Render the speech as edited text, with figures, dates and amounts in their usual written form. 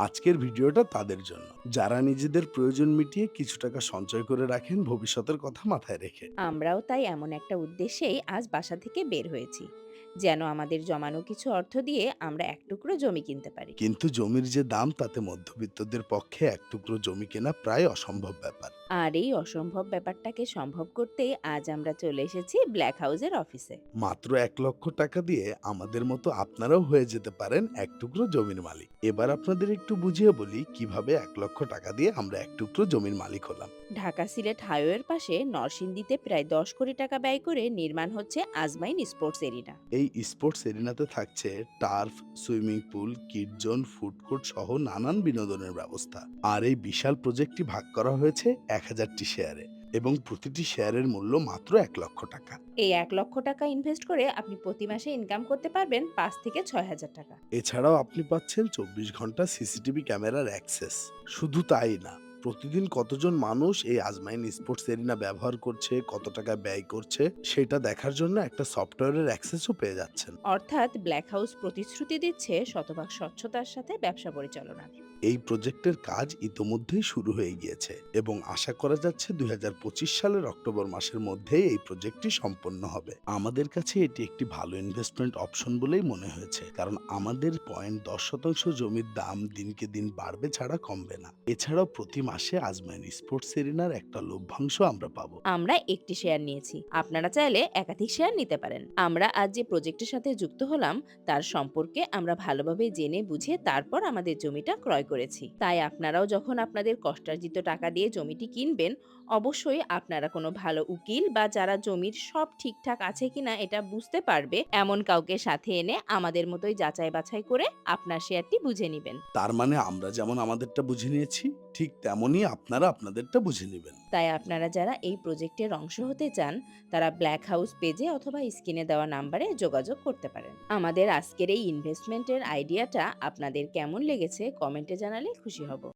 আজকের ভিডিওটা তাদের জন্য, যারা নিজেদের প্রয়োজন মিটিয়ে কিছু টাকা সঞ্চয় করে রাখেন ভবিষ্যতের কথা মাথায় রেখে। আমরাও তাই এমন একটা উদ্দেশ্যেই আজ বাসা থেকে বের হয়েছি, যেন আমাদের জমানো কিছু অর্থ দিয়ে আমরা এক টুকরো জমি কিনতে পারি। কিন্তু জমির যে দাম, তাতে মধ্যবিত্তদের পক্ষে এক টুকরো জমি কেনা প্রায় অসম্ভব ব্যাপার। আর এই অসম্ভব ব্যাপারটাকে সম্ভব করতেই আজ আমরা চলে এসেছি ব্ল্যাক হাউসের অফিসে। মাত্র ১ লক্ষ টাকা দিয়ে আমাদের মতো আপনারাও হয়ে যেতে পারেন এক টুকরো জমির মালিক। এবার আপনাদের একটু বুঝিয়ে বলি কিভাবে ১ লক্ষ টাকা দিয়ে আমরা এক টুকরো জমির মালিক হলাম। ঢাকা সিলেট হাইওয়ের পাশে নরসিংদীতে প্রায় ১০ কোটি টাকা ব্যয় করে নির্মাণ হচ্ছে আজমাইন স্পোর্টস এরিনা। এই স্পোর্টস এরিনাতে থাকছে turf, swimming pool, kid zone, food court সহ নানান বিনোদনের ব্যবস্থা। আর এই বিশাল প্রজেক্টটি ভাগ করা হয়েছে ১,০০০টি শেয়ারে, এবং প্রতিটি শেয়ারের মূল্য মাত্র ১ লক্ষ টাকা। এই ১ লক্ষ টাকা ইনভেস্ট করে আপনি প্রতি মাসে ইনকাম করতে পারবেন ৫ থেকে ৬ হাজার টাকা। এছাড়াও আপনি পাচ্ছেন ২৪ ঘন্টা সিসিটিভি ক্যামেরার অ্যাক্সেস। শুধু তাই না, প্রতিদিন কতজন মানুষ এই আজমাইন স্পোর্টস এরিনা ব্যবহার করছে, কত টাকা ব্যয় করছে, সেটা দেখার জন্য একটা সফটওয়্যারের অ্যাক্সেসও পেয়ে যাচ্ছেন। অর্থাৎ ব্ল্যাক হাউস প্রতিশ্রুতি দিচ্ছে শতভাগ স্বচ্ছতার সাথে ব্যবসা পরিচালনার। এই প্রজেক্টের কাজ ইতোমধ্যেই শুরু হয়ে গিয়েছে, এবং আশা করা যাচ্ছে ২০২৫ সালের অক্টোবর মাসের মধ্যেই এই প্রজেক্টটি সম্পন্ন হবে। আমাদের কাছে এটি একটি ভালো ইনভেস্টমেন্ট অপশন বলেই মনে হয়েছে, কারণ আমাদের ০.১০% জমির দাম দিনকে দিন বাড়বে ছাড়া কমবে না। এছাড়াও প্রতি মাসে আজমাইন স্পোর্টস এরিনার একটা লভ্যাংশ আমরা পাবো। আমরা একটি শেয়ার নিয়েছি, আপনারা চাইলে একাধিক শেয়ার নিতে পারেন। আমরা আজ যে প্রজেক্টের সাথে যুক্ত হলাম তার সম্পর্কে আমরা ভালোভাবে জেনে বুঝে তারপর আমাদের জমিটা ক্রয় করেছি। তাই আপনারাও যখন আপনাদের কষ্টার্জিত টাকা দিয়ে জমিটি কিনবেন, অবশ্যই আপনারা কোনো ভালো উকিল বা যারা জমির সব ঠিকঠাক আছে কিনা এটা বুঝতে পারবে এমন কাউকে সাথে এনে আমাদের মতোই যাচাই বাছাই করে আপনার শেয়ারটি বুঝে নিবেন। তার মানে আমরা যেমন আমাদেরটা বুঝে নিয়েছি, ঠিক তেমনই আপনারা আপনাদেরটা বুঝে নেবেন। তাই আপনারা যারা এই প্রজেক্টের অংশ হতে চান, তারা ব্ল্যাক হাউস পেজে অথবা স্ক্রিনে দেওয়া নাম্বারে যোগাযোগ করতে পারেন। আমাদের আজকের এই ইনভেস্টমেন্টের আইডিয়াটা আপনাদের কেমন লেগেছে কমেন্টে জানালে খুশি হব।